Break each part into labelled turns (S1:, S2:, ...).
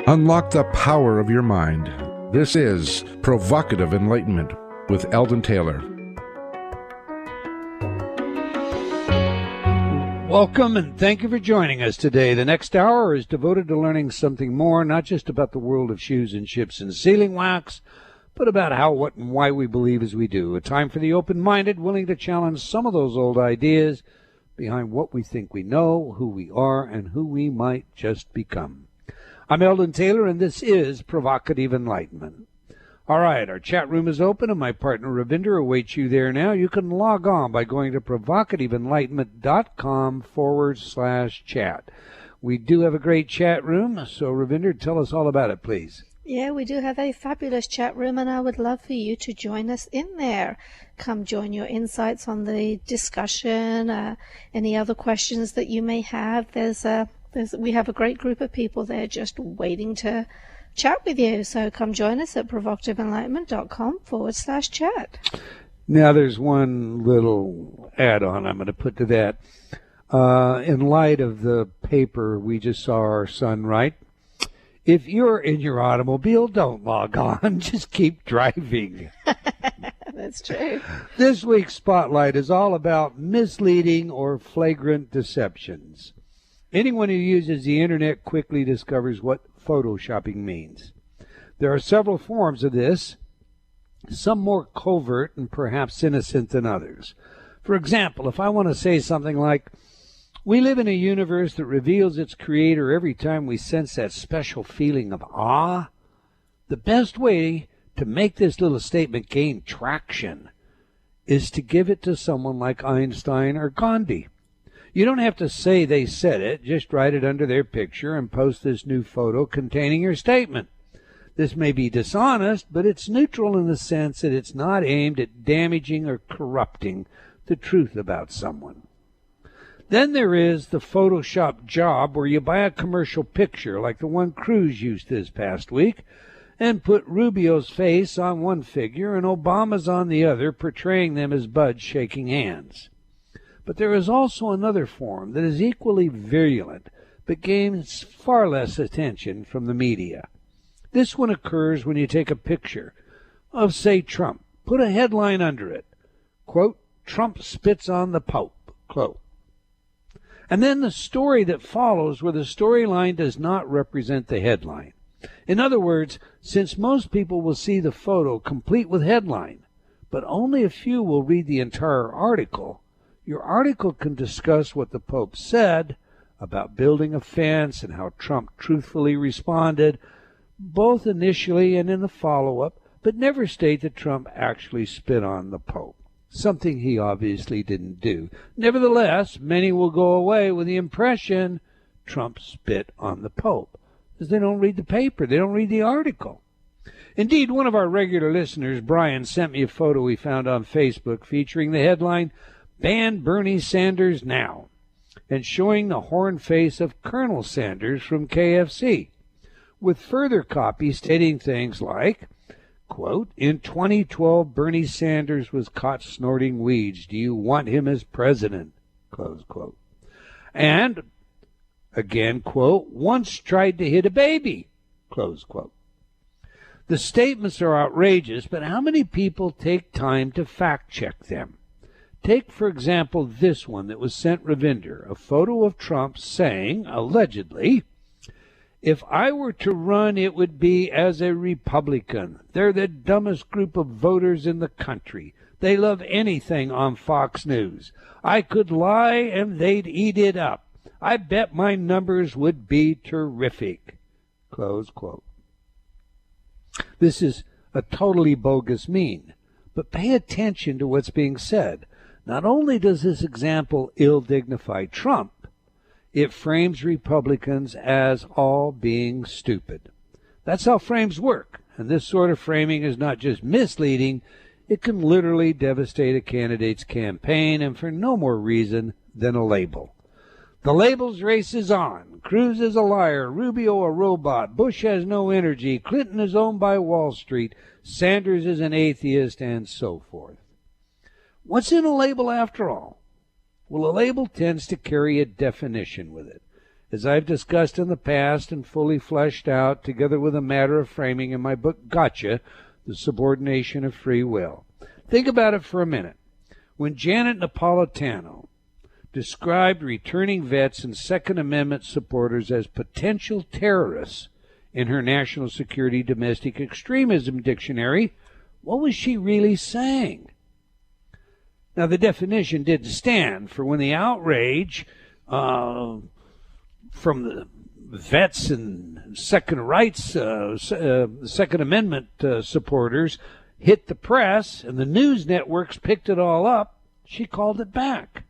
S1: Unlock the power of your mind. This is Provocative Enlightenment with Eldon Taylor.
S2: Welcome and thank you for joining us today. The next hour is devoted to learning something more, not just about the world of shoes and chips and sealing wax, but about how, what, and why we believe as we do. A time for the open-minded, willing to challenge some of those old ideas behind what we think we know, who we are, and who we might just become. I'm Eldon Taylor, and this is Provocative Enlightenment. All right, our chat room is open, and my partner Ravinder awaits you there now. You can log on by going to provocativeenlightenment.com/chat. We do have a great chat room, so Ravinder, tell us all about it, please.
S3: Yeah, we do have a fabulous chat room, and I would love for you to join us in there. Come join your insights on the discussion, any other questions that you may have. We have a great group of people there just waiting to chat with you. So come join us at provocativeenlightenment.com/chat.
S2: Now, there's one little add-on I'm going to put to that. In light of the paper we just saw our son write, if you're in your automobile, don't log on. Just keep driving.
S3: That's true.
S2: This week's Spotlight is all about misleading or flagrant deceptions. Anyone who uses the Internet quickly discovers what photoshopping means. There are several forms of this, some more covert and perhaps innocent than others. For example, if I want to say something like, we live in a universe that reveals its creator every time we sense that special feeling of awe, the best way to make this little statement gain traction is to give it to someone like Einstein or Gandhi. You don't have to say they said it, just write it under their picture and post this new photo containing your statement. This may be dishonest, but it's neutral in the sense that it's not aimed at damaging or corrupting the truth about someone. Then there is the Photoshop job where you buy a commercial picture like the one Cruz used this past week and put Rubio's face on one figure and Obama's on the other, portraying them as buds shaking hands. But there is also another form that is equally virulent but gains far less attention from the media. This one occurs when you take a picture of, say, Trump. Put a headline under it. Quote, Trump spits on the Pope. Quote. And then the story that follows where the storyline does not represent the headline. In other words, since most people will see the photo complete with headline, but only a few will read the entire article, your article can discuss what the Pope said about building a fence and how Trump truthfully responded, both initially and in the follow-up, but never state that Trump actually spit on the Pope, something he obviously didn't do. Nevertheless, many will go away with the impression Trump spit on the Pope, because they don't read the paper, they don't read the article. Indeed, one of our regular listeners, Brian, sent me a photo he found on Facebook featuring the headline, Ban Bernie Sanders Now, and showing the horn face of Colonel Sanders from KFC, with further copy stating things like, quote, in 2012, Bernie Sanders was caught snorting weeds. Do you want him as president? Close quote. And, again, quote, once tried to hit a baby. Close quote. The statements are outrageous, but how many people take time to fact-check them? Take, for example, this one that was sent Ravinder, a photo of Trump saying, allegedly, if I were to run, it would be as a Republican. They're the dumbest group of voters in the country. They love anything on Fox News. I could lie and they'd eat it up. I bet my numbers would be terrific. Close quote. This is a totally bogus meme, but pay attention to what's being said. Not only does this example ill-dignify Trump, it frames Republicans as all being stupid. That's how frames work, and this sort of framing is not just misleading, it can literally devastate a candidate's campaign, and for no more reason than a label. The label's race is on. Cruz is a liar, Rubio a robot, Bush has no energy, Clinton is owned by Wall Street, Sanders is an atheist, and so forth. What's in a label after all? Well, a label tends to carry a definition with it. as I've discussed in the past and fully fleshed out, together with a matter of framing in my book, Gotcha, The Subordination of Free Will. Think about it for a minute. When Janet Napolitano described returning vets and Second Amendment supporters as potential terrorists in her National Security Domestic Extremism Dictionary, what was she really saying? Now, the definition didn't stand, for when the outrage from the vets and Second Amendment supporters hit the press and the news networks picked it all up, she called it back.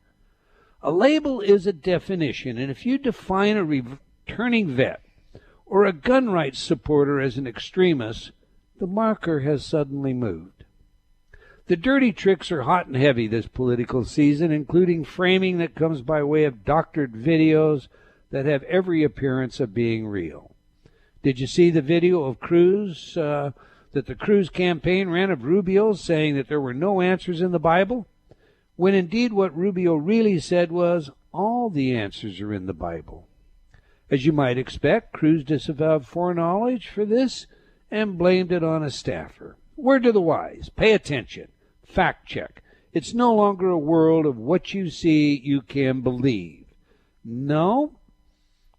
S2: A label is a definition, and if you define a returning vet or a gun rights supporter as an extremist, the marker has suddenly moved. The dirty tricks are hot and heavy this political season, including framing that comes by way of doctored videos that have every appearance of being real. Did you see the video of Cruz, that the Cruz campaign ran of Rubio saying that there were no answers in the Bible? When indeed what Rubio really said was, all the answers are in the Bible. As you might expect, Cruz disavowed foreknowledge for this and blamed it on a staffer. Word to the wise, pay attention, fact check. It's no longer a world of what you see you can believe. No,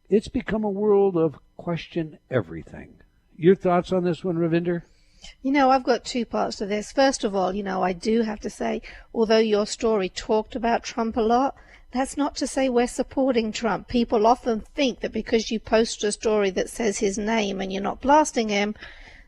S2: it's become a world of question everything. Your thoughts on this one, Ravinder?
S3: I've got two parts to this. First of all, I do have to say, although your story talked about Trump a lot, that's not to say we're supporting Trump. People often think that because you post a story that says his name and you're not blasting him,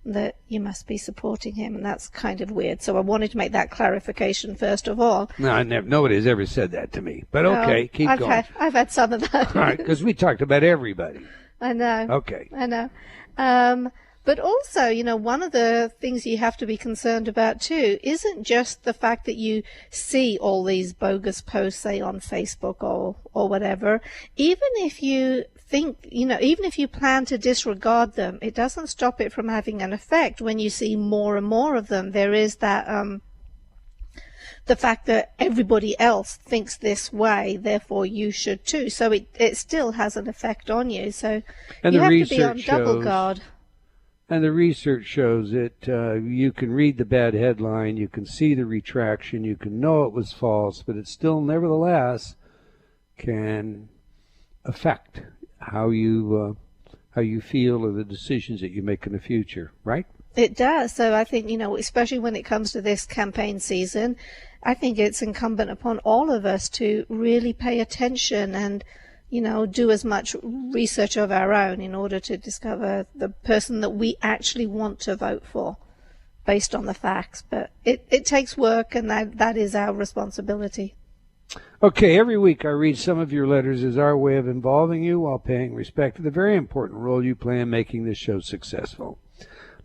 S3: that you must be supporting him, and that's kind of weird. So I wanted to make that clarification first of all.
S2: No, nobody's ever said that to me. But okay, keep going.
S3: I've had some of that.
S2: All right, because we talked about everybody.
S3: I know.
S2: Okay.
S3: I know. But also, one of the things you have to be concerned about too isn't just the fact that you see all these bogus posts, say on Facebook or whatever. Even if you think, even if you plan to disregard them, it doesn't stop it from having an effect when you see more and more of them. There is that, the fact that everybody else thinks this way, therefore you should too. So it still has an effect on you. So
S2: and
S3: you
S2: the
S3: have to be on
S2: research
S3: double
S2: shows,
S3: guard.
S2: And the research shows that you can read the bad headline, you can see the retraction, you can know it was false, but it still nevertheless can affect how you feel or the decisions that you make in the future, right?
S3: It does. So I think, especially when it comes to this campaign season, I think it's incumbent upon all of us to really pay attention and, do as much research of our own in order to discover the person that we actually want to vote for based on the facts. But it takes work, and that is our responsibility.
S2: Okay, every week I read some of your letters as our way of involving you while paying respect to the very important role you play in making this show successful.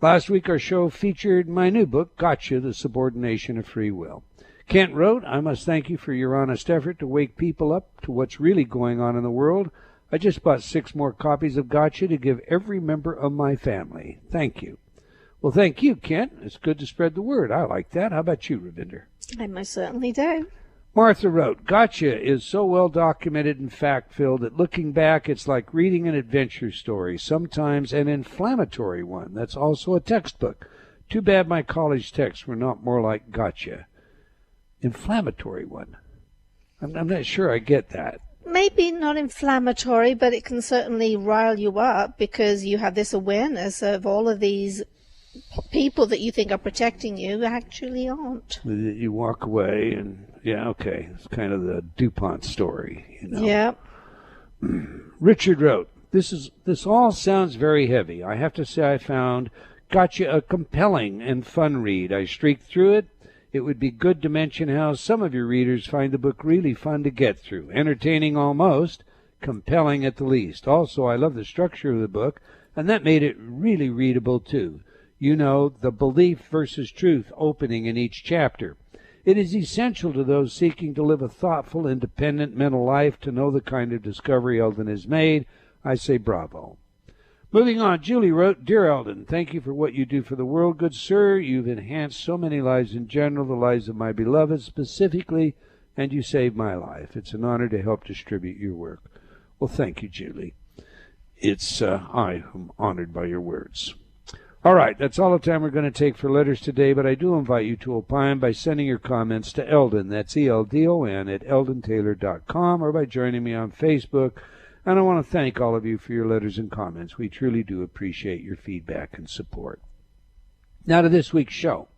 S2: Last week our show featured my new book, Gotcha, The Subordination of Free Will. Kent wrote, I must thank you for your honest effort to wake people up to what's really going on in the world. I just bought 6 more copies of Gotcha to give every member of my family. Thank you. Well, thank you, Kent. It's good to spread the word. I like that. How about you, Ravinder?
S3: I most certainly do.
S2: Martha wrote, Gotcha is so well documented and fact-filled that looking back, it's like reading an adventure story, sometimes an inflammatory one. That's also a textbook. Too bad my college texts were not more like Gotcha. Inflammatory one. I'm not sure I get that.
S3: Maybe not inflammatory, but it can certainly rile you up because you have this awareness of all of these people that you think are protecting you actually aren't.
S2: You walk away and, yeah, okay. It's kind of the DuPont story,
S3: Yeah.
S2: Richard wrote, This all sounds very heavy. I have to say I found Gotcha a compelling and fun read. I streaked through it. It would be good to mention how some of your readers find the book really fun to get through. Entertaining almost, compelling at the least. Also, I love the structure of the book, and that made it really readable too. The belief versus truth opening in each chapter. It is essential to those seeking to live a thoughtful, independent mental life to know the kind of discovery Eldon has made. I say bravo. Moving on, Julie wrote, Dear Eldon, thank you for what you do for the world, good sir. You've enhanced so many lives in general, the lives of my beloved specifically, and you saved my life. It's an honor to help distribute your work. Well, thank you, Julie. It's I am honored by your words. All right, that's all the time we're going to take for letters today, but I do invite you to opine by sending your comments to Eldon, that's E-L-D-O-N, at eldontaylor.com, or by joining me on Facebook. And I want to thank all of you for your letters and comments. We truly do appreciate your feedback and support. Now to this week's show,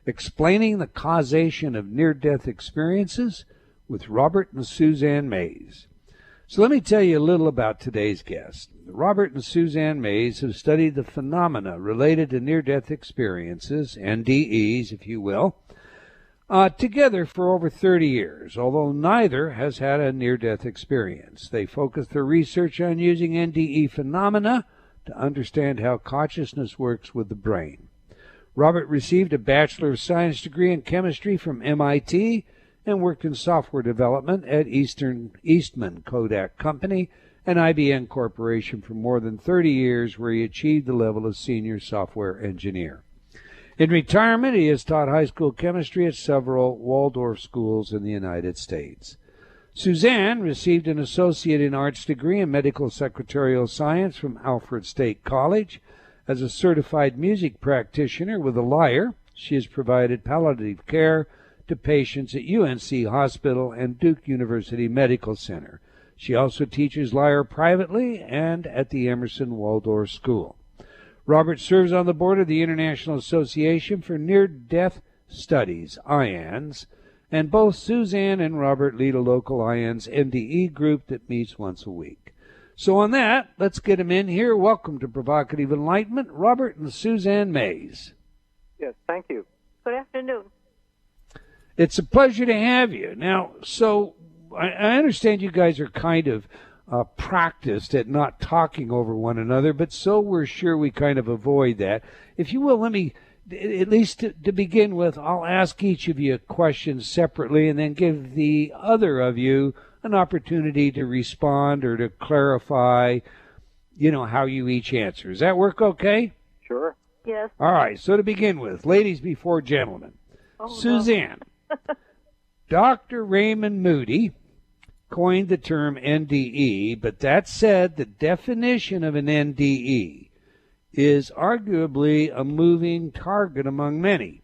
S2: Explaining the Causation of Near-Death Experiences with Robert and Suzanne Mays. So let me tell you a little about today's guest. Robert and Suzanne Mays have studied the phenomena related to near-death experiences, NDEs, if you will, together for over 30 years, although neither has had a near-death experience. They focus their research on using NDE phenomena to understand how consciousness works with the brain. Robert received a Bachelor of Science degree in chemistry from MIT and worked in software development at Eastman Kodak Company and IBM Corporation for more than 30 years, where he achieved the level of senior software engineer. In retirement, he has taught high school chemistry at several Waldorf schools in the United States. Suzanne received an Associate in Arts degree in Medical Secretarial Science from Alfred State College. As a certified music practitioner with a lyre, she has provided palliative care to patients at UNC Hospital and Duke University Medical Center. She also teaches lyre privately and at the Emerson Waldorf School. Robert serves on the board of the International Association for Near-Death Studies, IANS, and both Suzanne and Robert lead a local IANS NDE group that meets once a week. So on that, let's get them in here. Welcome to Provocative Enlightenment, Robert and Suzanne Mays.
S4: Yes, thank you.
S5: Good afternoon.
S2: It's a pleasure to have you. Now, so I understand you guys are kind of practiced at not talking over one another, but so we're sure we kind of avoid that. If you will, let me, at least to begin with, I'll ask each of you questions separately and then give the other of you an opportunity to respond or to clarify, how you each answer. Does that work okay?
S4: Sure.
S5: Yes.
S2: All right, so to begin with, ladies before gentlemen.
S5: Oh,
S2: Suzanne,
S5: no.
S2: Dr. Raymond Moody coined the term NDE, but that said, the definition of an NDE is arguably a moving target among many.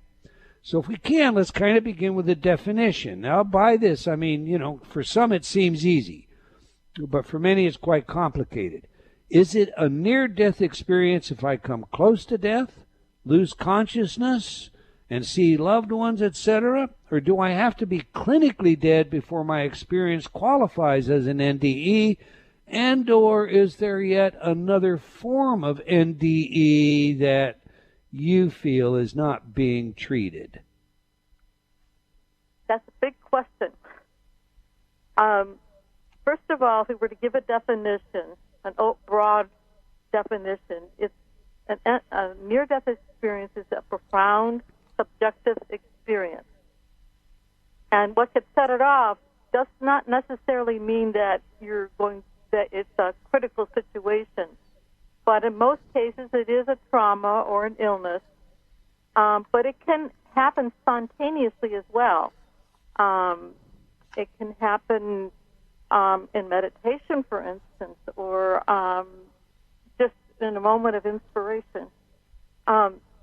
S2: So if we can, let's kind of begin with the definition. Now, by this, I mean, for some it seems easy, but for many it's quite complicated. Is it a near-death experience if I come close to death, lose consciousness, and see loved ones, etc.? Or do I have to be clinically dead before my experience qualifies as an NDE? And or is there yet another form of NDE that you feel is not being treated?
S5: That's a big question. First of all, if we were to give a definition, an broad definition, it's a near-death experience is a profound subjective experience. And what could set it off does not necessarily mean that that it's a critical situation. But in most cases, it is a trauma or an illness. But it can happen spontaneously as well. It can happen in meditation, for instance, or just in a moment of inspiration.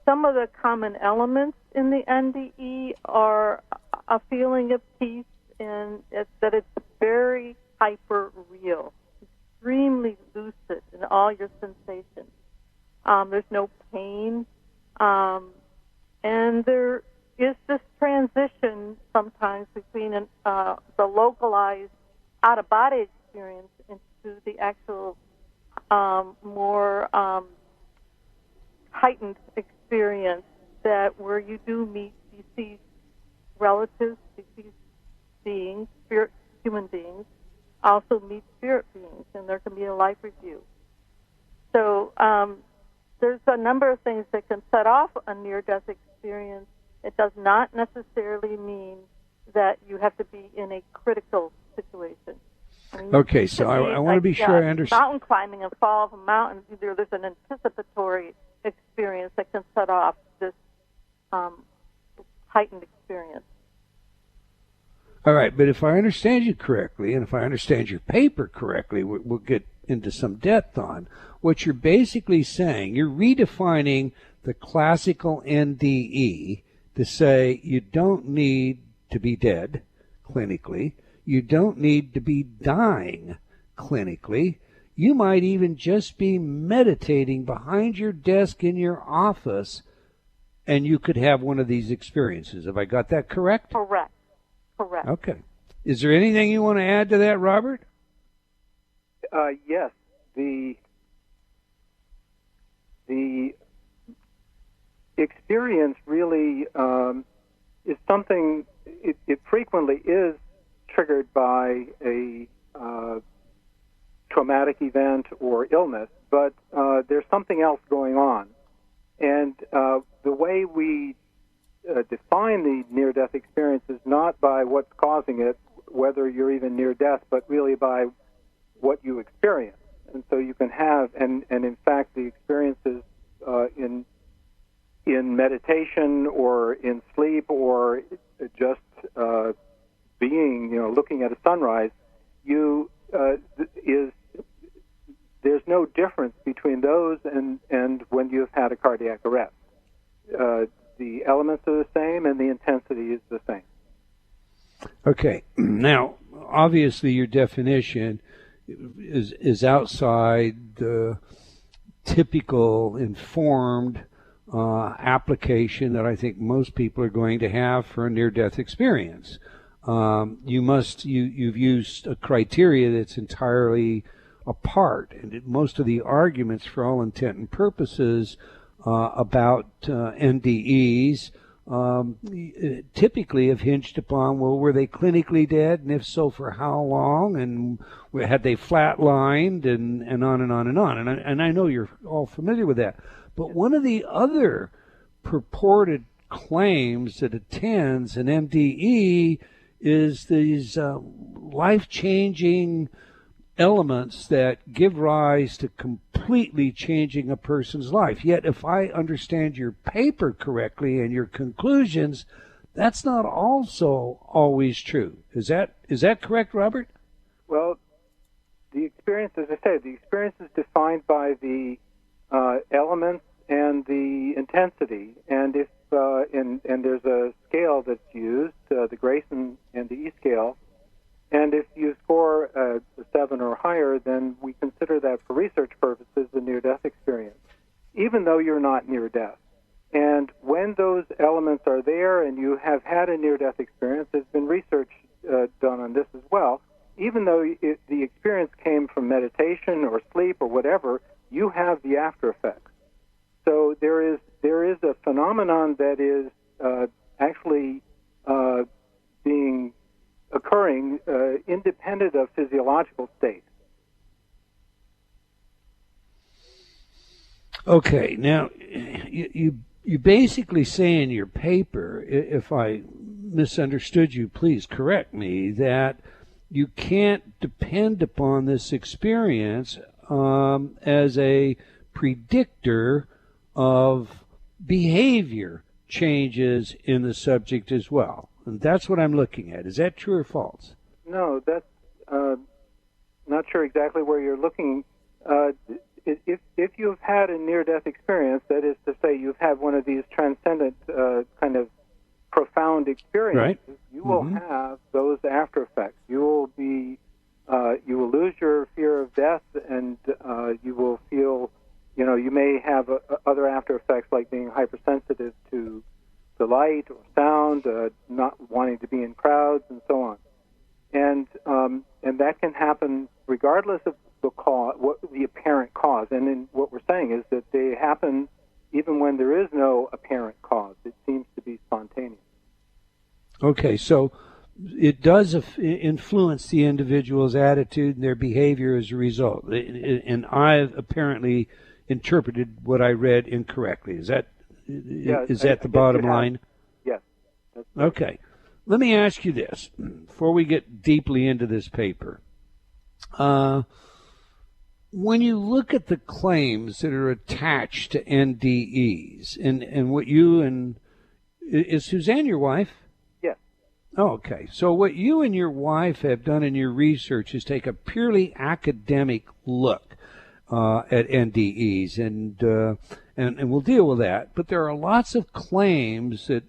S5: Some of the common elements in the NDE are a feeling of peace, and that it's very hyper-real, extremely lucid in all your sensations. There's no pain, and there is this transition sometimes between the localized out-of-body experience into the actual more heightened experience where you do meet deceased relatives, deceased beings, human beings, also meet spirit beings, and there can be a life review. So there's a number of things that can set off a near-death experience. It does not necessarily mean that you have to be in a critical situation.
S2: Okay, so I want to be sure I understand.
S5: Mountain climbing and fall of a mountain, there's an anticipatory experience that can set off this heightened experience.
S2: All right, but if I understand you correctly, and if I understand your paper correctly, we'll get into some depth on what you're basically saying. You're redefining the classical NDE to say you don't need to be dead clinically. You don't need to be dying clinically. You might even just be meditating behind your desk in your office, and you could have one of these experiences. Have I got that correct?
S5: Correct. Correct.
S2: Okay. Is there anything you want to add to that, Robert?
S4: Yes. The experience really is something, it frequently is triggered by a traumatic event or illness, but there's something else going on. And the way we define the near-death experience is not by what's causing it, whether you're even near death, but really by what you experience. And so you can have, and in fact, the experiences in meditation or in sleep or just being, looking at a sunrise, there's no difference between those and when you've had a cardiac arrest. The elements are the same and the intensity is the same.
S2: Okay. Now, obviously, your definition is outside the typical informed application that I think most people are going to have for a near-death experience. You've used a criteria that's entirely apart, and most of the arguments, for all intent and purposes, about NDEs typically have hinged upon, well, were they clinically dead, and if so, for how long, and had they flatlined, and on and on and on. And I know you're all familiar with that. But one of the other purported claims that attends an NDE is these life-changing elements that give rise to completely changing a person's life. Yet, if I understand your paper correctly and your conclusions, that's not also always true. Is that correct, Robert?
S4: Well, the experience, as I said, the experience is defined by the elements and the intensity. And if and there's a scale that's used, the Grayson NDE scale. And if you score a 7 or higher, then we consider that for research purposes a near-death experience, even though you're not near death. And when those elements are there and you have had a near-death experience, there's been research done on this as well, even though the experience came from meditation or sleep or whatever, you have the after effects. So there is a phenomenon that is actually occurring independent of physiological state.
S2: Okay, now you basically say in your paper, if I misunderstood you, please correct me, that you can't depend upon this experience as a predictor of behavior changes in the subject as well. And that's what I'm looking at. Is that true or false?
S4: No, that's not sure exactly where you're looking. If you've had a near-death experience, that is to say you've had one of these transcendent kind of profound experiences,
S2: right.
S4: You will have those after effects. You will lose your fear of death, and you will feel, you may have other after effects like being hypersensitive to the light or sound, not wanting to be in crowds, and so on. And that can happen regardless of the cause, the apparent cause. And then what we're saying is that they happen even when there is no apparent cause. It seems to be spontaneous.
S2: Okay, so it does influence the individual's attitude and their behavior as a result. And I've apparently interpreted what I read incorrectly. Is that the bottom line?
S4: Yes. That's right.
S2: Okay. Let me ask you this before we get deeply into this paper. When you look at the claims that are attached to NDEs, and what you and is Suzanne your wife?
S4: Yes.
S2: Okay, so what you and your wife have done in your research is take a purely academic look at NDEs, and we'll deal with that. But there are lots of claims that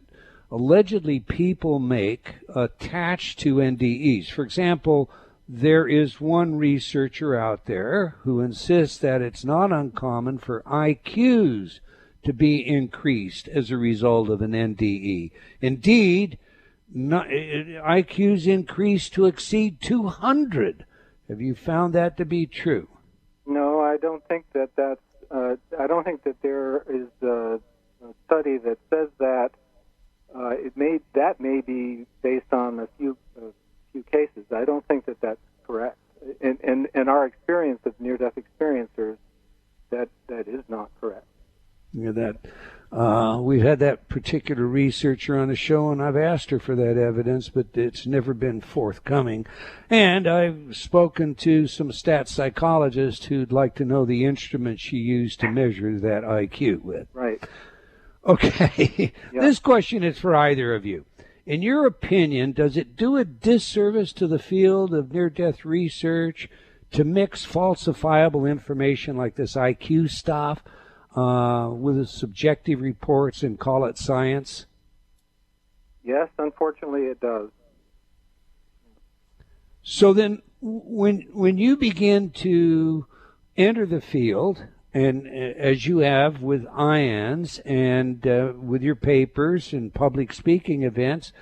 S2: allegedly people make attached to NDEs. For example, there is one researcher out there who insists that it's not uncommon for IQs to be increased as a result of an NDE. Indeed, IQs increase to exceed 200. Have you found that to be true?
S4: No, I don't think that that's. I don't think that there is a study that says that. That may be based on a few cases. I don't think that that's correct. In our experience of near-death experiencers, that is not correct.
S2: Yeah, that we've had that particular researcher on the show, and I've asked her for that evidence, but it's never been forthcoming. And I've spoken to some stat psychologists who'd like to know the instrument she used to measure that IQ with.
S4: Right.
S2: Okay.
S4: Yeah.
S2: This question is for either of you. In your opinion, does it do a disservice to the field of near-death research to mix falsifiable information like this IQ stuff with the subjective reports and call it science?
S4: Yes, unfortunately it does.
S2: So then when you begin to enter the field, and as you have with IONS and with your papers and public speaking events,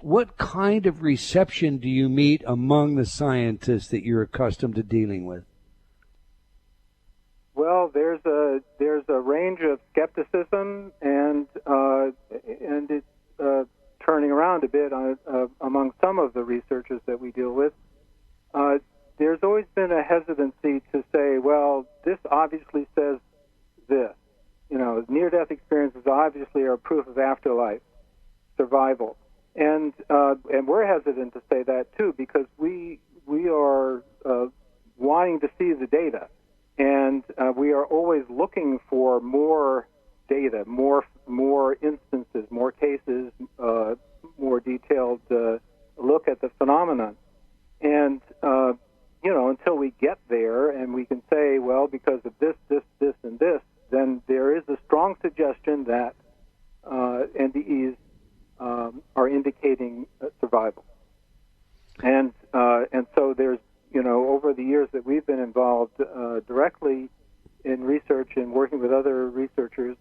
S2: what kind of reception do you meet among the scientists that you're accustomed to dealing with?
S4: Well, there's a range of skepticism, and it's turning around a bit among some of the researchers that we deal with. There's always been a hesitancy to say, well, this obviously says this. Near-death experiences obviously are proof of afterlife survival, and we're hesitant to say that too because we are wanting to see the data. And we are always looking for more data, more instances, more cases, more detailed look at the phenomenon. And, until we get there and we can say, well, because of this, and this, then there is a strong suggestion that NDEs are indicating survival. And so there's, over the years that we've been involved directly in research and working with other researchers,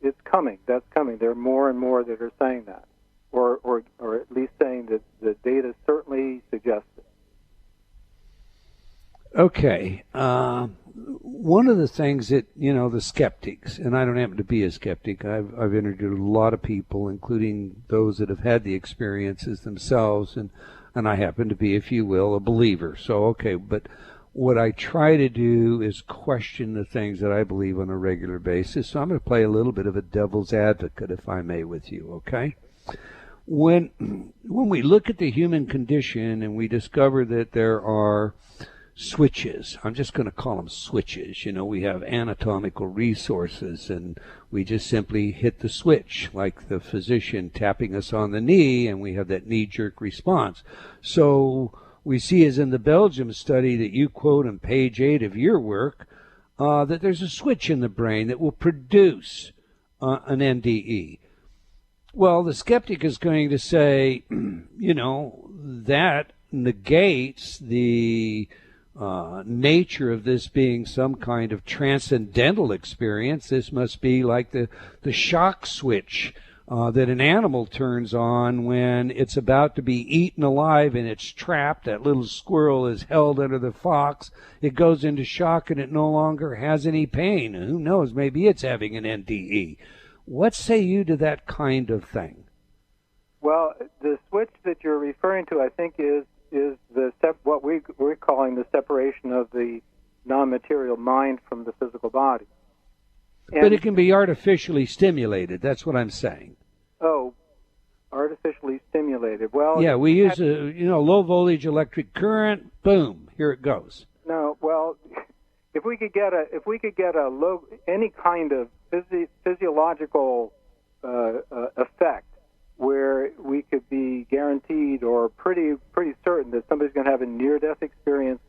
S4: it's coming. That's coming. There are more and more that are saying that, or at least saying that the data certainly suggests it.
S2: Okay. One of the things that, the skeptics, and I don't happen to be a skeptic, I've interviewed a lot of people, including those that have had the experiences themselves, and I happen to be, if you will, a believer. So, okay, but what I try to do is question the things that I believe on a regular basis. So I'm going to play a little bit of a devil's advocate, if I may, with you, okay? When we look at the human condition and we discover that there are switches, I'm just going to call them switches. We have anatomical resources, and we just simply hit the switch, like the physician tapping us on the knee, and we have that knee-jerk response. So we see, as in the Belgium study that you quote on page 8 of your work, that there's a switch in the brain that will produce an NDE. Well, the skeptic is going to say, that negates the nature of this being some kind of transcendental experience. This must be like the shock switch that an animal turns on when it's about to be eaten alive and it's trapped. That little squirrel is held under the fox. It goes into shock and it no longer has any pain. Who knows? Maybe it's having an NDE. What say you to that kind of thing?
S4: Well, the switch that you're referring to, I think, is what we're calling the separation of the non-material mind from the physical body.
S2: But it can be artificially stimulated. That's what I'm saying.
S4: Oh, artificially stimulated. Well,
S2: yeah, we use a low voltage electric current. Boom, here it goes.
S4: No, well, if we could get any kind of physiological effect where we could be guaranteed or pretty certain that somebody's going to have a near-death experience,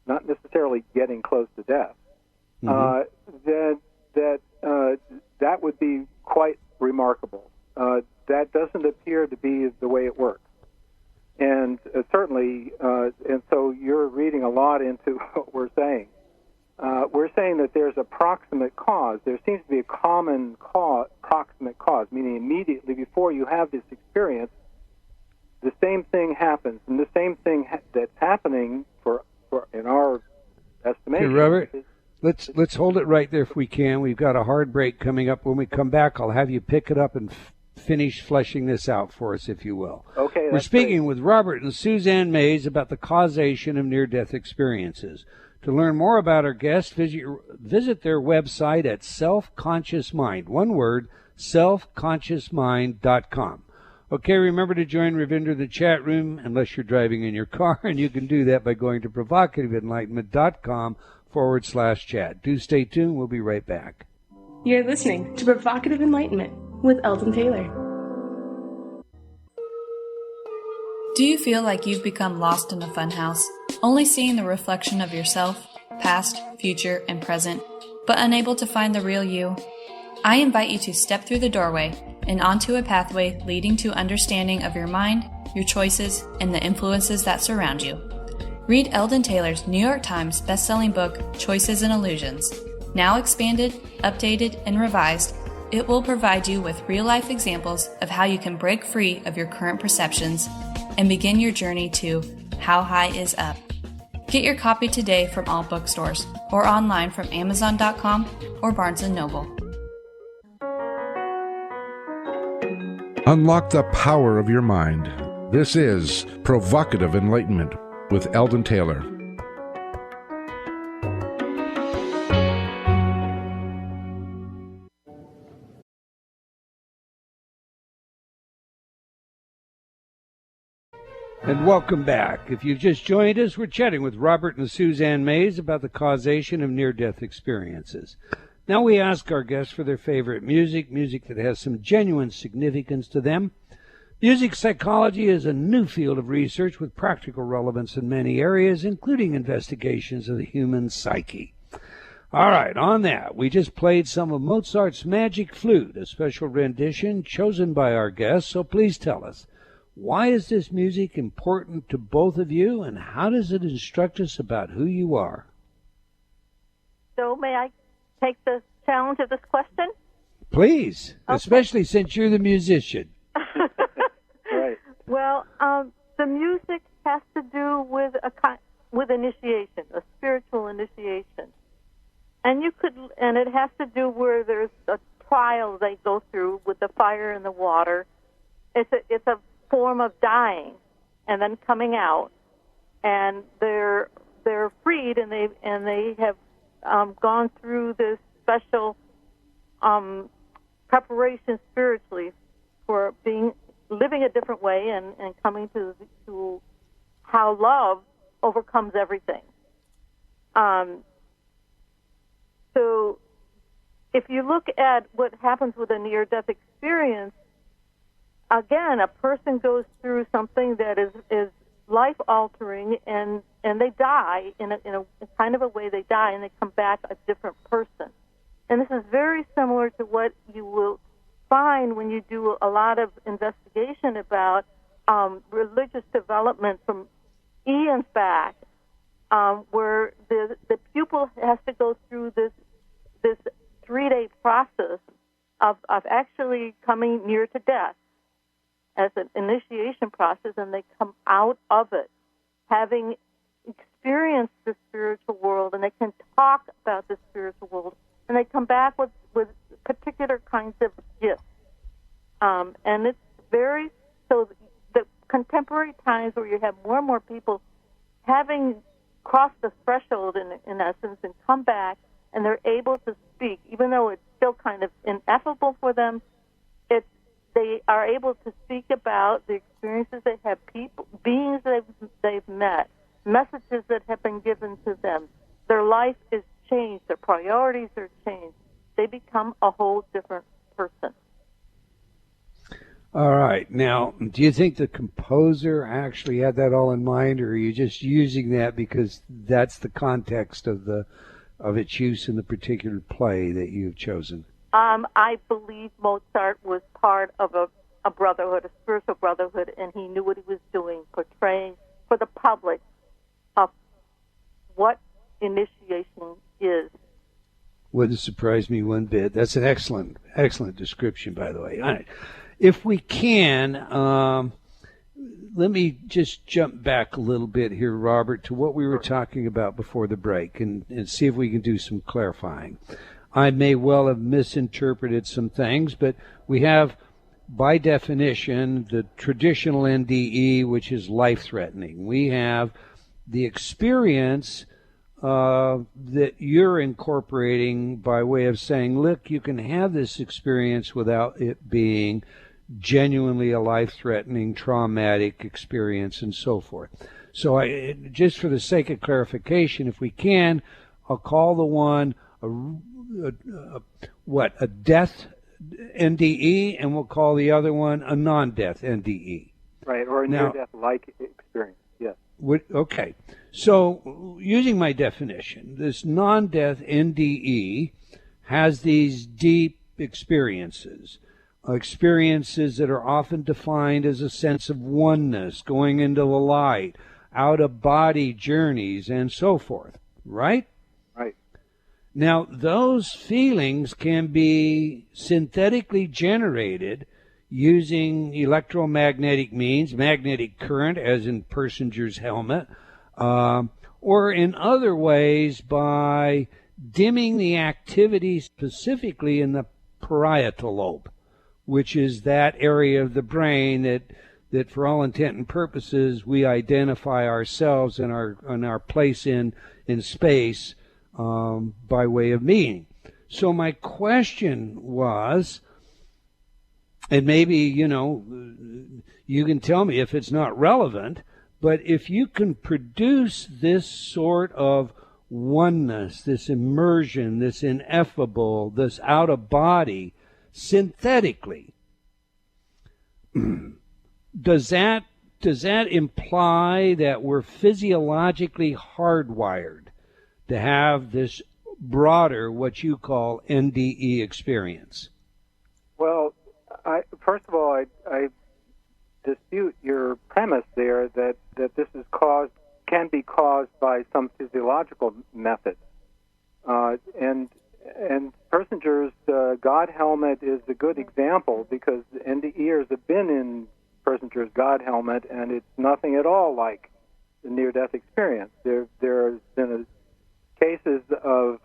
S4: not necessarily getting close to death, that would be quite remarkable. That doesn't appear to be the way it works. And certainly, and so you're reading a lot into what we're saying. We're saying that there's a proximate cause. There seems to be a common proximate cause, meaning immediately before you have this experience, the same thing happens. And the same thing that's happening for in our estimation.
S2: Hey, Robert, let's hold it right there if we can. We've got a hard break coming up. When we come back, I'll have you pick it up and finish fleshing this out for us, if you will.
S4: Okay.
S2: We're speaking with Robert and Suzanne Mays about the causation of near-death experiences. To learn more about our guests, visit their website at Self-Conscious Mind. One word, selfconsciousmind.com. Okay, remember to join Ravinder in the chat room unless you're driving in your car, and you can do that by going to provocativeenlightenment.com/chat. Do stay tuned. We'll be right back.
S6: You're listening to Provocative Enlightenment with Eldon Taylor.
S7: Do you feel like you've become lost in the funhouse, only seeing the reflection of yourself, past, future, and present, but unable to find the real you? I invite you to step through the doorway and onto a pathway leading to understanding of your mind, your choices, and the influences that surround you. Read Eldon Taylor's New York Times bestselling book, Choices and Illusions. Now expanded, updated, and revised, it will provide you with real-life examples of how you can break free of your current perceptions and begin your journey to How High is Up. Get your copy today from all bookstores or online from Amazon.com or Barnes & Noble.
S1: Unlock the power of your mind. This is Provocative Enlightenment with Eldon Taylor.
S2: And welcome back. If you've just joined us, we're chatting with Robert and Suzanne Mays about the causation of near-death experiences. Now we ask our guests for their favorite music that has some genuine significance to them. Music psychology is a new field of research with practical relevance in many areas, including investigations of the human psyche. All right, on that, we just played some of Mozart's Magic Flute, a special rendition chosen by our guests, so please tell us, why is this music important to both of you, and how does it instruct us about who you are?
S5: So may I take the challenge of this question?
S2: Please,
S5: okay.
S2: Especially since you're the musician.
S4: Right.
S5: Well, the music has to do with initiation, a spiritual initiation, and it has to do where there's a trial they go through with the fire and the water. It's a form of dying and then coming out, and they're freed, and they have gone through this special preparation spiritually for living a different way and coming to how love overcomes everything. So if you look at what happens with a near-death experience, again, a person goes through something that is life-altering, and they die in a kind of a way. They die, and they come back a different person. And this is very similar to what you will find when you do a lot of investigation about religious development from eons back, where the pupil has to go through this 3-day process of actually coming near to death as an initiation process, and they come out of it having experienced the spiritual world, and they can talk about the spiritual world, and they come back with particular kinds of gifts. And it's so the contemporary times where you have more and more people having crossed the threshold in essence and come back, and they're able to speak, even though it's still kind of ineffable for them. They are able to speak about the experiences they have, beings they've met, messages that have been given to them. Their life is changed. Their priorities are changed. They become a whole different person.
S2: All right. Now, do you think the composer actually had that all in mind, or are you just using that because that's the context of its use in the particular play that you've chosen?
S5: I believe Mozart was part of a brotherhood, a spiritual brotherhood, and he knew what he was doing, portraying for the public of what initiation is.
S2: Wouldn't surprise me one bit. That's an excellent description, by the way. All right. If we can, let me just jump back a little bit here, Robert, to what we were talking about before the break and see if we can do some clarifying. I may well have misinterpreted some things, but we have, by definition, the traditional NDE, which is life-threatening. We have the experience that you're incorporating by way of saying, look, you can have this experience without it being genuinely a life-threatening, traumatic experience and so forth. So just for the sake of clarification, if we can, I'll call the one a death NDE, and we'll call the other one a non-death NDE.
S4: Right, or a near-death-like experience, yes.
S2: Okay. So, using my definition, this non-death NDE has these deep experiences that are often defined as a sense of oneness, going into the light, out-of-body journeys, and so forth, right?
S4: Right.
S2: Now, those feelings can be synthetically generated using electromagnetic means, magnetic current, as in Persinger's helmet, or in other ways by dimming the activity specifically in the parietal lobe, which is that area of the brain that for all intent and purposes we identify ourselves and our place in space by way of meaning. So my question was, and maybe, you can tell me if it's not relevant, but if you can produce this sort of oneness, this immersion, this ineffable, this out-of-body, synthetically, does that imply that we're physiologically hardwired to have this broader, what you call NDE experience?
S4: Well, first of all, I dispute your premise there that this is can be caused by some physiological method. And Persinger's God helmet is a good example because the NDEers have been in Persinger's God helmet, and it's nothing at all like the near-death experience. There's been cases of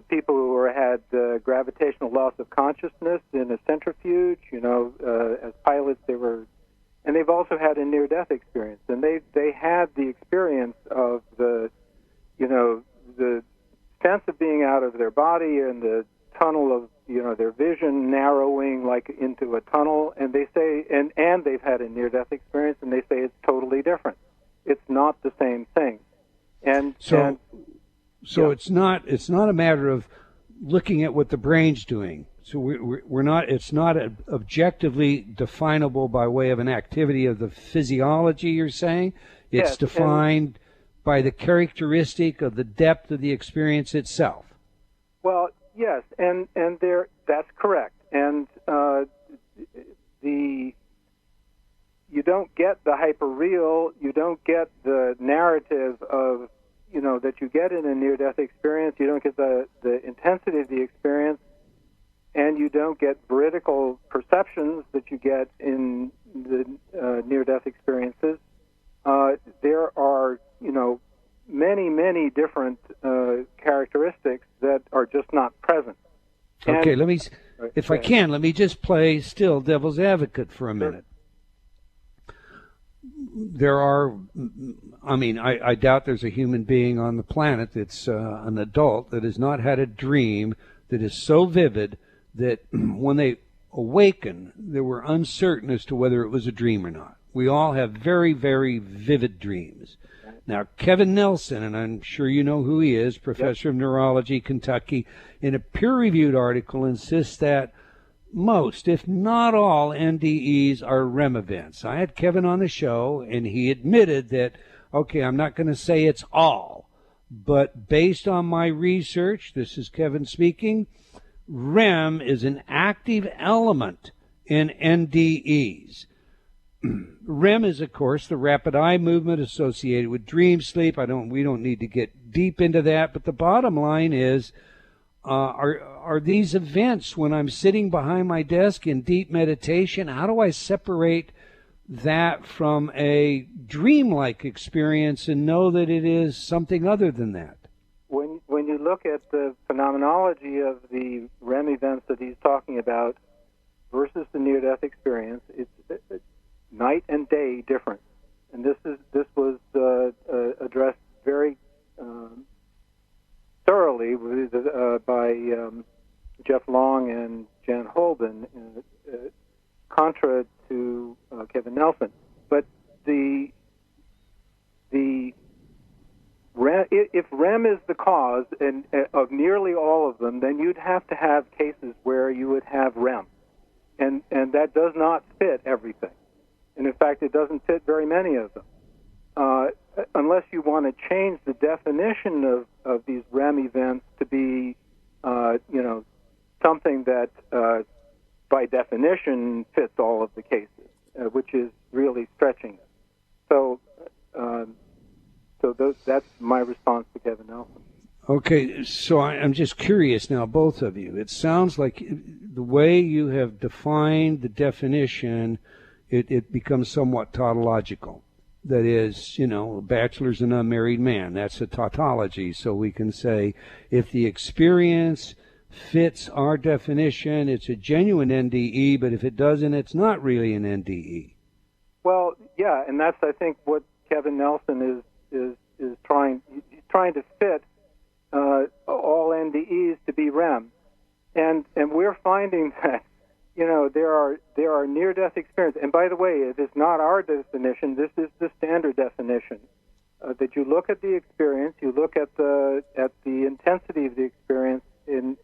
S4: people who had gravitational loss of consciousness in a centrifuge. As pilots, and they've also had a near-death experience, and they had the experience of the sense of being out of their body and the tunnel of their vision narrowing like into a tunnel, and they say and they've had a near-death experience, and they say it's totally different. It's not the same thing, So
S2: yeah. It's not a matter of looking at what the brain's doing. So we're not. It's not objectively definable by way of an activity of the physiology. You're saying it's defined by the characteristic of the depth of the experience itself.
S4: Well, yes, and that's correct. And you don't get the hyperreal. You don't get the narrative of that you get in a near-death experience. You don't get the intensity of the experience. And you don't get veridical perceptions that you get in the near-death experiences. There are, many, many different characteristics that are just not present.
S2: Okay, let me just play still devil's advocate for a minute. There are, I doubt there's a human being on the planet that's an adult that has not had a dream that is so vivid that when they awaken, they were uncertain as to whether it was a dream or not. We all have very, very vivid dreams. Now, Kevin Nelson, and I'm sure you know who he is, professor of neurology, Kentucky, in a peer-reviewed article insists that most, if not all, NDEs are REM events. I had Kevin on the show, and he admitted that, okay, I'm not going to say it's all, but based on my research, this is Kevin speaking, REM is an active element in NDEs. REM is, of course, the rapid eye movement associated with dream sleep. We don't need to get deep into that, but the bottom line is, are these events when I'm sitting behind my desk in deep meditation? How do I separate that from a dreamlike experience and know that it is something other than that?
S4: When you look at the phenomenology of the REM events that he's talking about versus the near-death experience, it's night and day difference, and this was addressed very thoroughly by Jeff Long and Jan Holden, contra to Kevin Nelson. But if REM is the cause of nearly all of them, then you'd have to have cases where you would have REM, and that does not fit everything. And in fact, it doesn't fit very many of them. Unless you want to change the definition of these REM events to be, something that by definition fits all of the cases, which is really stretching it. So that's my response to Kevin Nelson.
S2: Okay, so I'm just curious now, both of you. It sounds like the way you have defined the definition, it becomes somewhat tautological. That is, a bachelor's an unmarried man. That's a tautology. So we can say if the experience fits our definition, it's a genuine NDE, but if it doesn't, it's not really an NDE.
S4: Well, yeah, and that's, I think, what Kevin Nelson is trying. He's trying to fit all NDEs to be REM. And we're finding that, there are near-death experiences. And by the way, it is not our definition. This is the standard definition. That you look at the experience, you look at the intensity of the experience in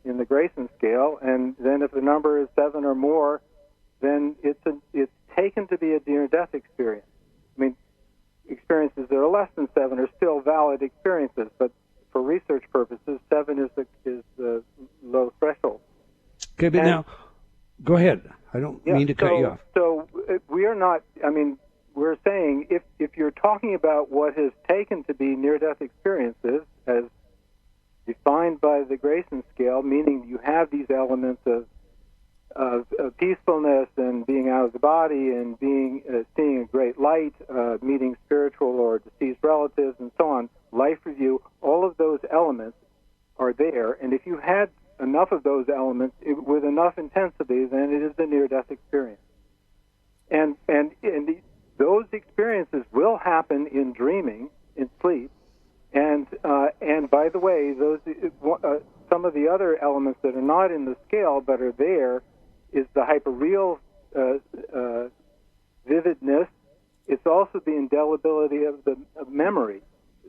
S4: the Grayson scale, and then if the number is 7 or more, then it's taken to be a near-death experience. I mean, experiences that are less than 7 are still valid experiences, but for research purposes, 7 is the low threshold.
S2: Okay, but now, go ahead. I don't mean to cut you off.
S4: So we are not, we're saying if you're talking about what is taken to be near-death experiences as defined by the Grayson scale, meaning you have these elements of peacefulness and being out of the body and seeing a great light, meeting spiritual or deceased relatives and so on, life review, all of those elements are there. And if you had enough of those elements with enough intensity, then it is a near-death experience. And those experiences will happen in dreaming, in sleep. And by the way, those some of the other elements that are not in the scale but are there is the hyperreal vividness. It's also the indelibility of memory.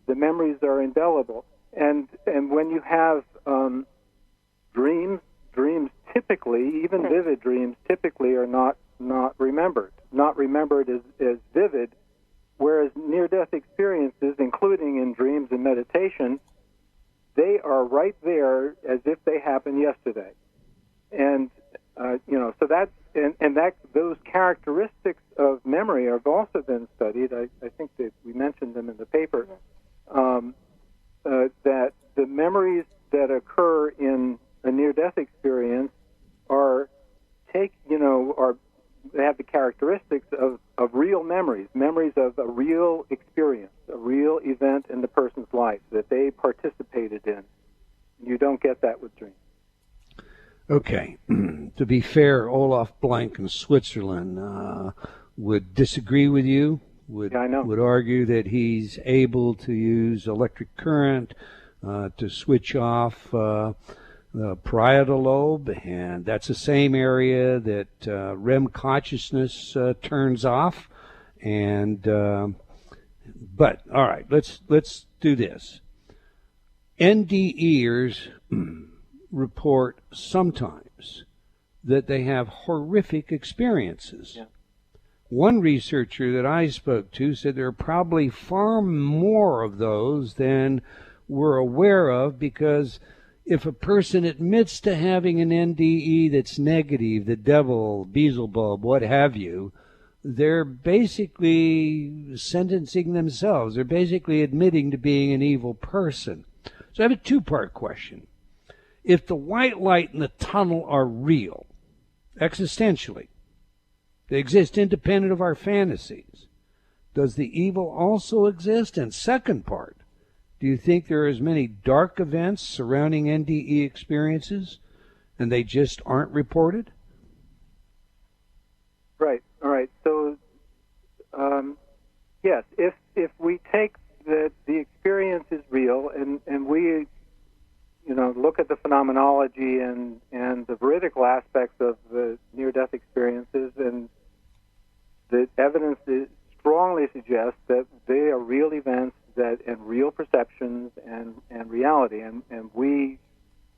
S4: The memories are indelible. And when you have dreams typically, even vivid dreams, typically are not remembered. Not remembered as vivid, whereas near-death experiences, including in dreams and meditation, they are right there as if they happened yesterday. And so that's those characteristics of memory have also been studied. I think that we mentioned them in the paper. That the memories that occur in a near-death experience they have the characteristics of real memories of a real experience, a real event in the person's life that they participated in. You don't get that with dreams.
S2: Okay. To be fair, Olaf Blank in Switzerland would disagree with you, would argue that he's able to use electric current to switch off the parietal lobe, and that's the same area that REM consciousness turns off. And but all right, let's do this. NDEers report sometimes that they have horrific experiences.
S4: Yeah.
S2: One researcher that I spoke to said there are probably far more of those than we're aware of, because if a person admits to having an NDE that's negative, the devil, Beelzebub, what have you, they're basically sentencing themselves. They're basically admitting to being an evil person. So I have a two-part question. If the white light and the tunnel are real, existentially, they exist independent of our fantasies, does the evil also exist? And second part, do you think there are as many dark events surrounding NDE experiences and they just aren't reported?
S4: Right. All right. So, yes, if we take that the experience is real, and we, look at the phenomenology and the veridical aspects of the near-death experiences, and the evidence strongly suggests that they are real events and real perceptions and reality, and we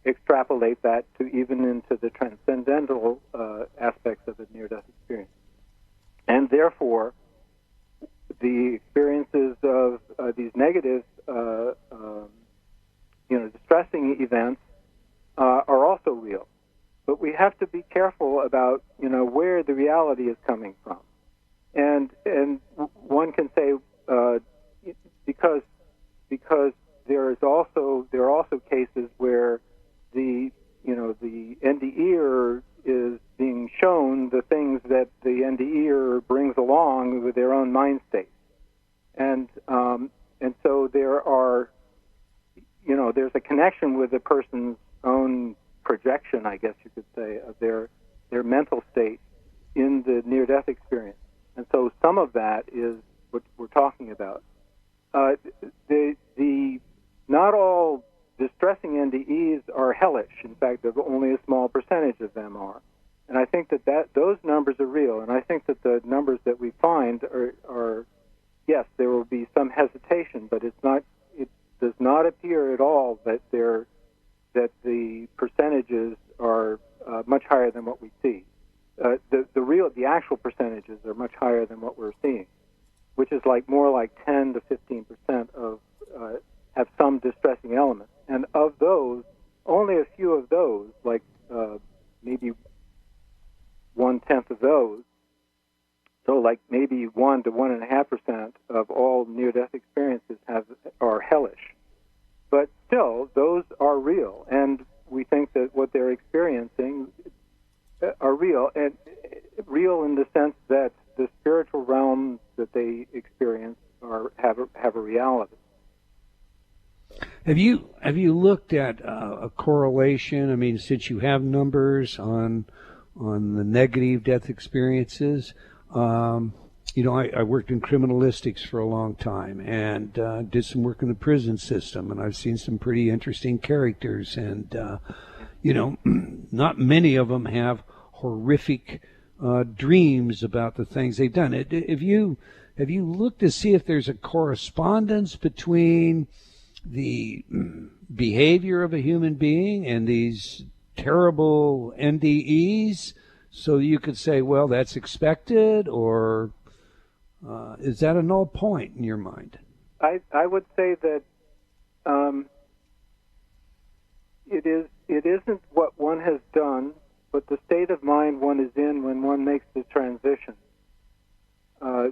S4: extrapolate that to even into the transcendental aspects of the near-death experience. And therefore, the experiences of these negative, distressing events are also real. But we have to be careful about, where the reality is coming from. And one can say because there are also cases where the NDEer is being shown the things that the NDEer brings along with their own mind state, and so there's a connection with the person's own projection, I guess you could say, of their mental state in the near-death experience, and so some of that is what we're talking about. Not all distressing NDEs are hellish. In fact, only a small percentage of them are. And I think that those numbers are real. And I think that the numbers that we find are yes, there will be some hesitation, but it does not appear at all that the percentages are much higher than what we see. The actual percentages are much higher than what we're seeing, which is more like 10 to 15% of have some distressing elements. And of those, only a few of those, maybe 1/10 of those, so maybe 1 to 1.5% of all near-death experiences are hellish. But still, those are real, and we think that what they're experiencing are real, and real in the sense that the spiritual realms that they experience have a reality.
S2: Have you looked at a correlation? I mean, since you have numbers on the negative death experiences, I worked in criminalistics for a long time and did some work in the prison system, and I've seen some pretty interesting characters, and not many of them have horrific dreams about the things they've done. Have you looked to see if there's a correspondence between the behavior of a human being and these terrible NDEs, so you could say, well, that's expected, or is that a null point in your mind?
S4: I would say that it isn't what one has done, but the state of mind one is in when one makes the transition. And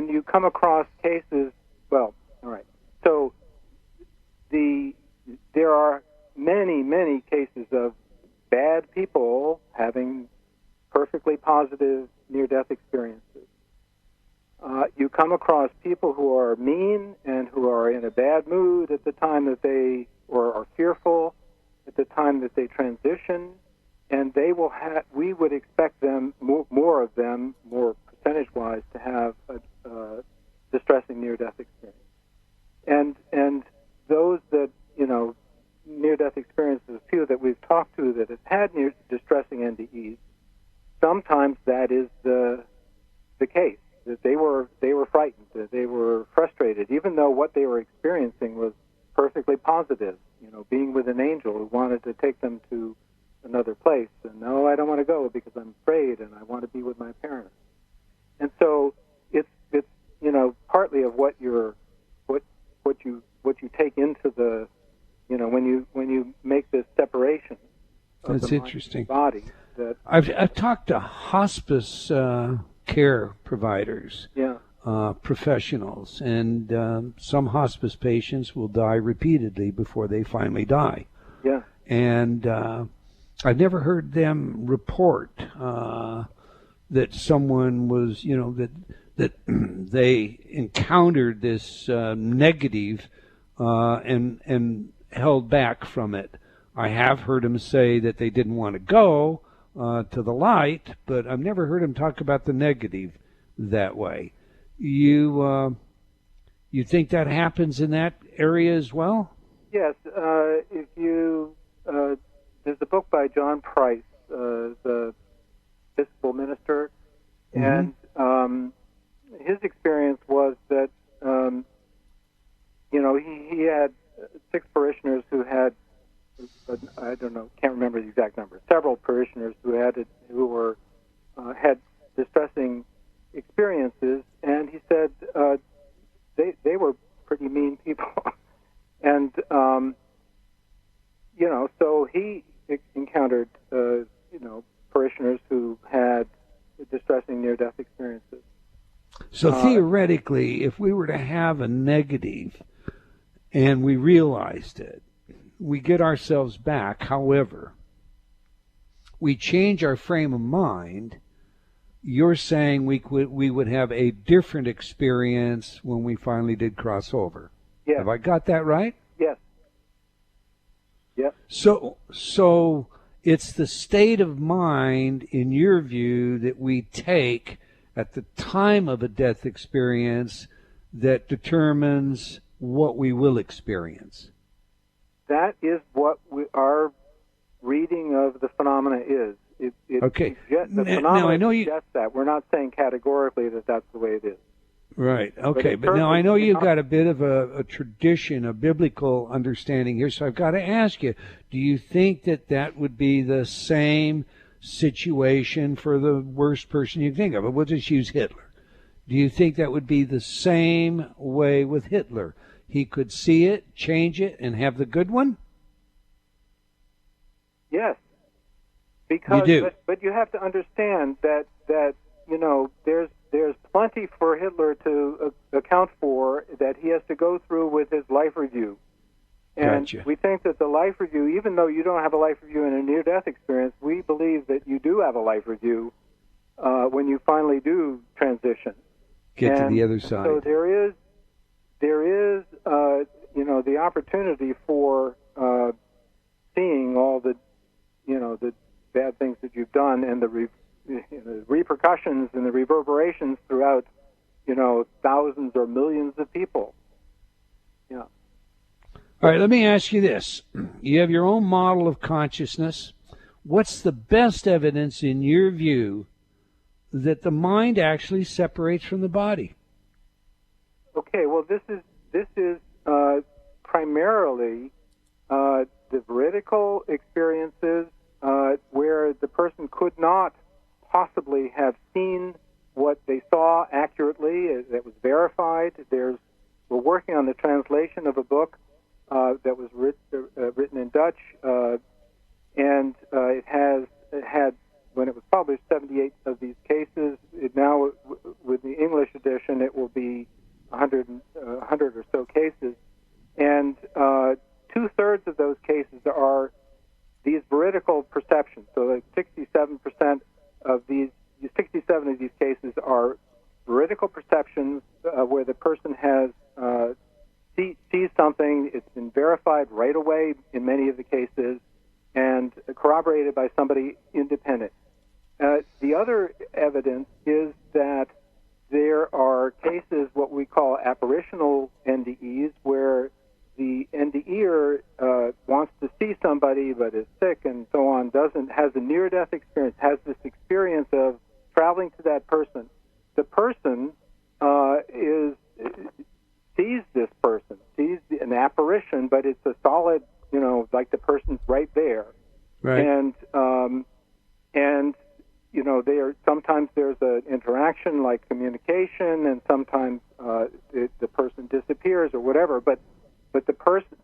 S4: you come across cases, well, all right. So there are many, many cases of bad people having perfectly positive near-death experiences. You come across people who are mean and who are in a bad mood at the time that or are fearful at the time that they transition, and they will we would expect them, more of them, more percentage-wise, to have a distressing near-death experience. And those that, near-death experiences, a few that we've talked to that have had distressing NDEs, sometimes that is the case, that they were frightened, that they were frustrated, even though what they were experiencing was perfectly positive, being with an angel who wanted to take them to another place. And no, I don't want to go because I'm afraid, and I want to be with my parents. And so it's partly of what you take into the when you make this separation of
S2: That's
S4: the mind
S2: interesting.
S4: and body. That
S2: I've talked to hospice care providers, professionals, and some hospice patients will die repeatedly before they finally die.
S4: Yeah.
S2: And I've never heard them report that someone was, that they encountered this negative and held back from it. I have heard them say that they didn't want to go to the light, but I've never heard them talk about the negative that way. You think that happens in that area as well?
S4: Yes. If you there's a book by John Price, the Episcopal minister, and his experience was that he had 6 parishioners who had, I don't know, can't remember the exact number, several parishioners who had distressing experiences, and he said they were pretty mean people. And so he encountered parishioners who had distressing near-death experiences.
S2: So theoretically, if we were to have a negative and we realized it, we get ourselves back. However, we change our frame of mind. You're saying we would have a different experience when we finally did cross over.
S4: Yes.
S2: Have I got that right?
S4: Yes. Yep.
S2: So it's the state of mind, in your view, that we take at the time of a death experience that determines what we will experience.
S4: That is what our reading of the phenomena is.
S2: Okay.
S4: The phenomena suggests that. We're not saying categorically that that's the way it is.
S2: Right. Okay. But now I know you've got a bit of a tradition, a biblical understanding here, so I've got to ask you, do you think that would be the same situation for the worst person you think of? We'll just use Hitler. Do you think that would be the same way with Hitler? He could see it, change it, and have the good one?
S4: Yes. Because,
S2: you do.
S4: But you have to understand that there's plenty for Hitler to account for that he has to go through with his life review. And
S2: gotcha.
S4: We think that the life review, even though you don't have a life review in a near-death experience, we believe that you do have a life review when you finally do transition.
S2: Get to the other side.
S4: So there is the opportunity for seeing all the bad things that you've done and the repercussions and the reverberations throughout thousands or millions of people. Yeah.
S2: All right, let me ask you this. You have your own model of consciousness. What's the best evidence in your view that the mind actually separates from the body?
S4: Okay, well, this is primarily the veridical experiences where the person could not possibly have seen what they saw accurately. That was verified. We're working on the translation of a book that was written in Dutch, and it had, when it was published, 78 of these cases. Now, with the English edition, it will be 100 or so cases, and 2/3 of those cases are these veridical perceptions. So, like 67% of these 67 of these cases are veridical perceptions where the person has sees something. It's been verified right away in many of the cases and corroborated by somebody independent. The other evidence is that there are cases, what we call apparitional NDEs, where the NDEer wants to see somebody but is sick and so on, has a near-death experience, has this experience of traveling to that person. The person sees this person, sees an apparition, but it's a solid, like the person's right there.
S2: Right.
S4: And you know, sometimes there's an interaction like communication, and sometimes the person disappears or whatever. But the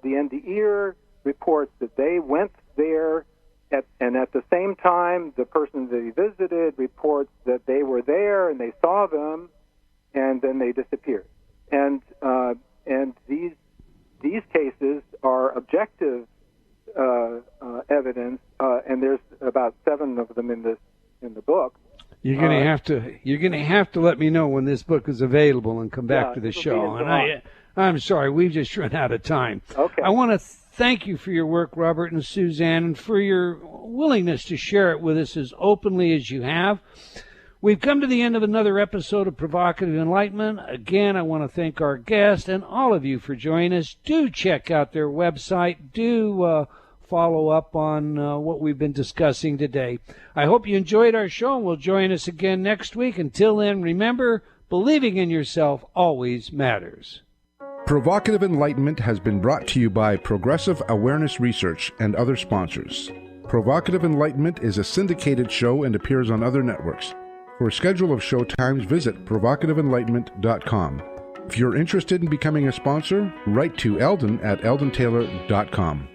S4: NDEer reports that they went there, and at the same time, the person that he visited reports that they were there and they saw them, and then they disappeared. And these cases are objective evidence, and there's about 7 of them in the book.
S2: You're gonna have to let me know when this book is available and come back to the show. And I'm sorry, we've just run out of time.
S4: Okay.
S2: I want to thank you for your work, Robert and Suzanne, and for your willingness to share it with us as openly as you have. We've come to the end of another episode of Provocative Enlightenment. Again, I want to thank our guest and all of you for joining us. Do check out their website. Do follow up on what we've been discussing today. I hope you enjoyed our show and will join us again next week. Until then, remember, believing in yourself always matters.
S1: Provocative Enlightenment has been brought to you by Progressive Awareness Research and other sponsors. Provocative Enlightenment is a syndicated show and appears on other networks. For a schedule of show times, visit provocativeenlightenment.com. If you're interested in becoming a sponsor, write to Eldon at eldontaylor.com.